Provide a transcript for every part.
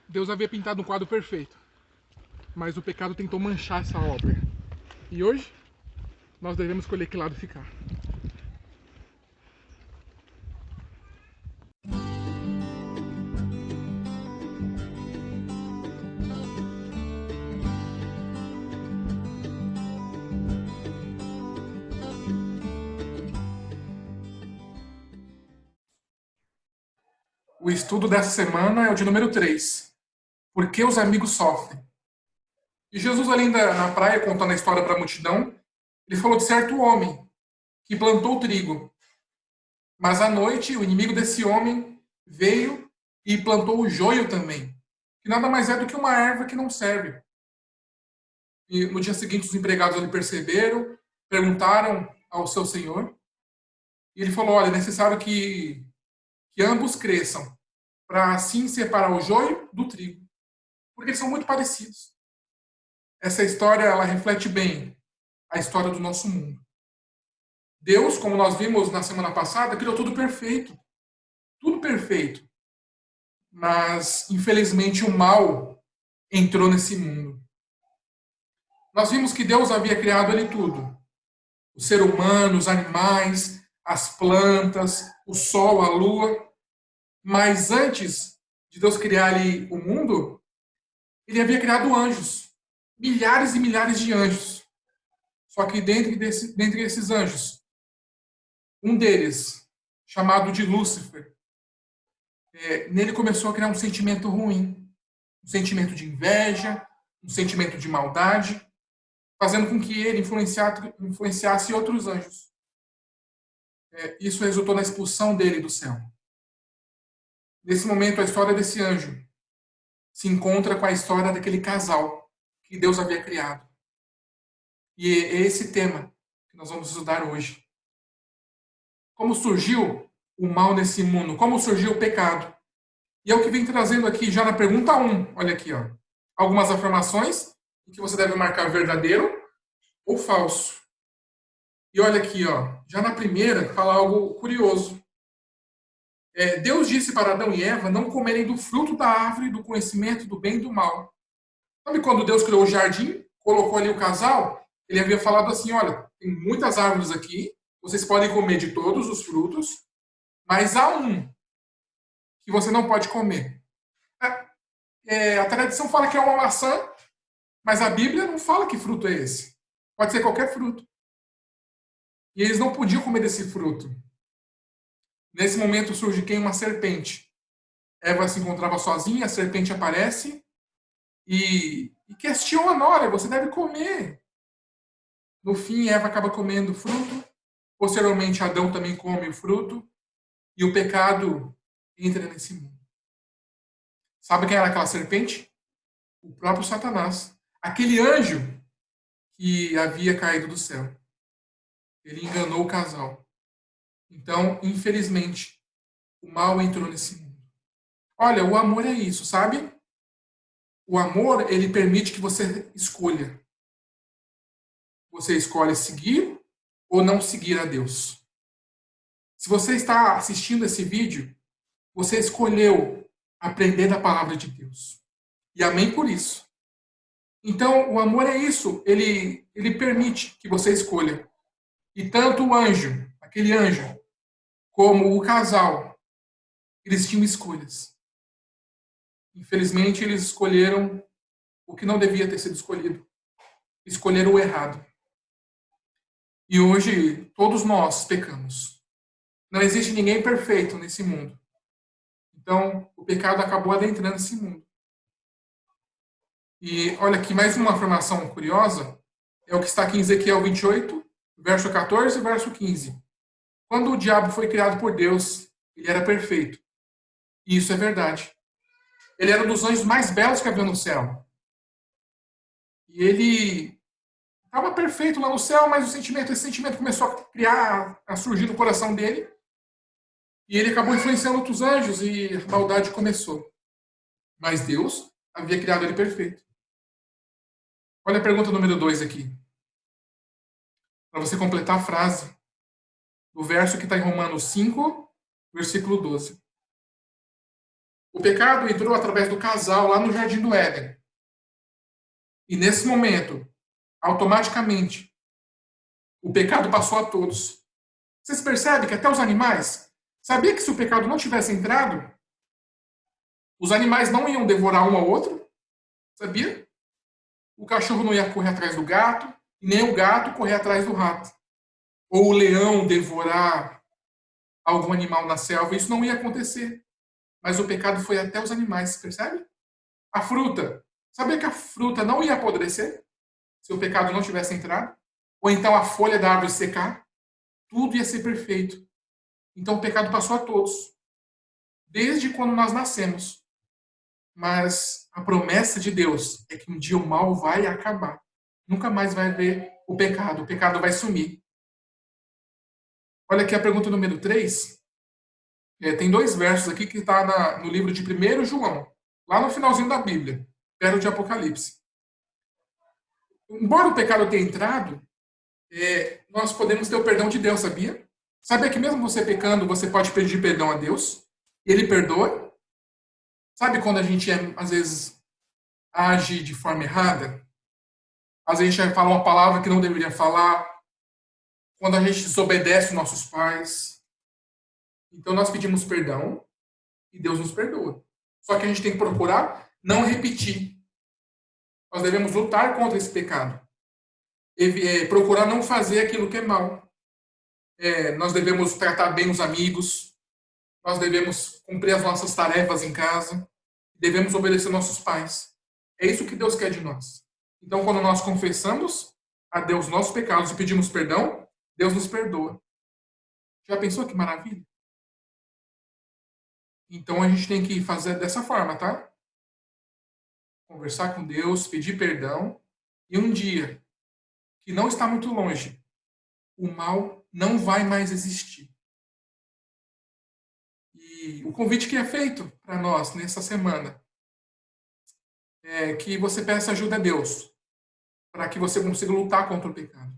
Deus havia pintado um quadro perfeito, mas o pecado tentou manchar essa obra. E hoje, nós devemos escolher que lado ficar. O estudo dessa semana é o de número 3. Por que os amigos sofrem? E Jesus, ali na praia, contando a história para a multidão, ele falou de certo homem que plantou trigo. Mas à noite, o inimigo desse homem veio e plantou o joio também, que nada mais é do que uma erva que não serve. E no dia seguinte, os empregados ali perceberam, perguntaram ao seu senhor, e ele falou: olha, é necessário que ambos cresçam, para assim separar o joio do trigo, porque eles são muito parecidos. Essa história ela reflete bem a história do nosso mundo. Deus, como nós vimos na semana passada, criou tudo perfeito. Mas infelizmente o mal entrou nesse mundo. Nós vimos que Deus havia criado ali tudo: o ser humano, os animais, as plantas, o sol, a lua. Mas antes de Deus criar ali o mundo, ele havia criado anjos, milhares e milhares de anjos. Só que dentre esses anjos, um deles, chamado de Lúcifer, nele começou a criar um sentimento ruim, um sentimento de inveja, um sentimento de maldade, fazendo com que ele influenciasse outros anjos. Isso resultou na expulsão dele do céu. Nesse momento, a história desse anjo se encontra com a história daquele casal que Deus havia criado. E é esse tema que nós vamos estudar hoje. Como surgiu o mal nesse mundo? Como surgiu o pecado? E é o que vem trazendo aqui já na pergunta 1. Olha aqui, ó. Algumas afirmações em que você deve marcar verdadeiro ou falso. E olha aqui, ó. Já na primeira, fala algo curioso. Deus disse para Adão e Eva não comerem do fruto da árvore do conhecimento do bem e do mal. Sabe quando Deus criou o jardim, colocou ali o casal? Ele havia falado assim: olha, tem muitas árvores aqui, vocês podem comer de todos os frutos, mas há um que você não pode comer. A tradição fala que é uma maçã, mas a Bíblia não fala que fruto é esse. Pode ser qualquer fruto. E eles não podiam comer desse fruto. Nesse momento surge quem? Uma serpente. Eva se encontrava sozinha, a serpente aparece e questiona: olha, você deve comer. No fim, Eva acaba comendo o fruto. Posteriormente, Adão também come o fruto. E o pecado entra nesse mundo. Sabe quem era aquela serpente? O próprio Satanás. Aquele anjo que havia caído do céu. Ele enganou o casal. Então, infelizmente, o mal entrou nesse mundo. Olha, o amor é isso, sabe? O amor, ele permite que você escolha. Você escolhe seguir ou não seguir a Deus. Se você está assistindo esse vídeo, você escolheu aprender da palavra de Deus. E amém por isso. Então, o amor é isso. Ele permite que você escolha. E tanto o anjo, aquele anjo, como o casal, eles tinham escolhas. Infelizmente, eles escolheram o que não devia ter sido escolhido. Escolheram o errado. E hoje, todos nós pecamos. Não existe ninguém perfeito nesse mundo. Então, o pecado acabou adentrando esse mundo. E olha aqui, mais uma informação curiosa, é o que está aqui em Ezequiel 28, verso 14 e verso 15. Quando o diabo foi criado por Deus, ele era perfeito. E isso é verdade. Ele era um dos anjos mais belos que havia no céu. E ele estava perfeito lá no céu, mas esse sentimento começou a surgir no coração dele. E ele acabou influenciando outros anjos e a maldade começou. Mas Deus havia criado ele perfeito. Olha a pergunta número 2 aqui. Para você completar a frase do verso que está em Romanos 5, versículo 12. O pecado entrou através do casal lá no Jardim do Éden. E nesse momento, automaticamente, o pecado passou a todos. Vocês percebem que até os animais, sabia que se o pecado não tivesse entrado, os animais não iam devorar um ao outro? Sabia? O cachorro não ia correr atrás do gato, nem o gato correr atrás do rato. Ou o leão devorar algum animal na selva, isso não ia acontecer. Mas o pecado foi até os animais, percebe? A fruta. Sabia que a fruta não ia apodrecer se o pecado não tivesse entrado? Ou então a folha da árvore secar? Tudo ia ser perfeito. Então o pecado passou a todos, desde quando nós nascemos. Mas a promessa de Deus é que um dia o mal vai acabar. Nunca mais vai haver o pecado vai sumir. Olha aqui a pergunta número 3. Tem dois versos aqui que está no livro de 1 João, lá no finalzinho da Bíblia, perto de Apocalipse. Embora o pecado tenha entrado, nós podemos ter o perdão de Deus, sabia? Sabia que mesmo você pecando, você pode pedir perdão a Deus? E Ele perdoa? Sabe quando a gente, às vezes, age de forma errada? Às vezes a gente fala uma palavra que não deveria falar. Quando a gente desobedece os nossos pais. Então nós pedimos perdão e Deus nos perdoa. Só que a gente tem que procurar não repetir. Nós devemos lutar contra esse pecado. Procurar não fazer aquilo que é mal. Nós devemos tratar bem os amigos. Nós devemos cumprir as nossas tarefas em casa. Devemos obedecer nossos pais. É isso que Deus quer de nós. Então, quando nós confessamos a Deus nossos pecados e pedimos perdão, Deus nos perdoa. Já pensou que maravilha? Então, a gente tem que fazer dessa forma, tá? Conversar com Deus, pedir perdão. E um dia, que não está muito longe, o mal não vai mais existir. E o convite que é feito para nós nessa semana é que você peça ajuda a Deus para que você consiga lutar contra o pecado.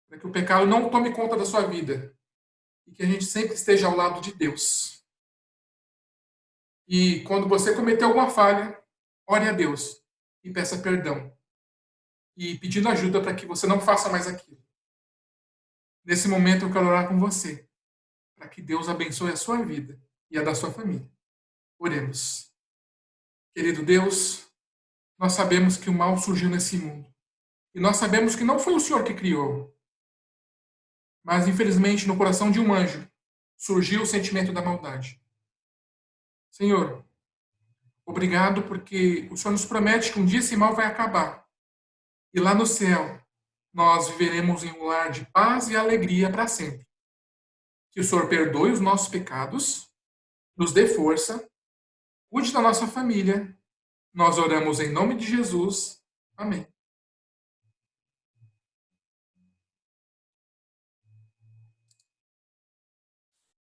Para que o pecado não tome conta da sua vida e que a gente sempre esteja ao lado de Deus. E quando você cometer alguma falha, ore a Deus e peça perdão. E pedindo ajuda para que você não faça mais aquilo. Nesse momento eu quero orar com você, para que Deus abençoe a sua vida e a da sua família. Oremos. Querido Deus, nós sabemos que o mal surgiu nesse mundo. E nós sabemos que não foi o Senhor que criou. Mas, infelizmente, no coração de um anjo, surgiu o sentimento da maldade. Senhor, obrigado porque o Senhor nos promete que um dia esse mal vai acabar. E lá no céu, nós viveremos em um lar de paz e alegria para sempre. Que o Senhor perdoe os nossos pecados, nos dê força, cuide da nossa família. Nós oramos em nome de Jesus. Amém.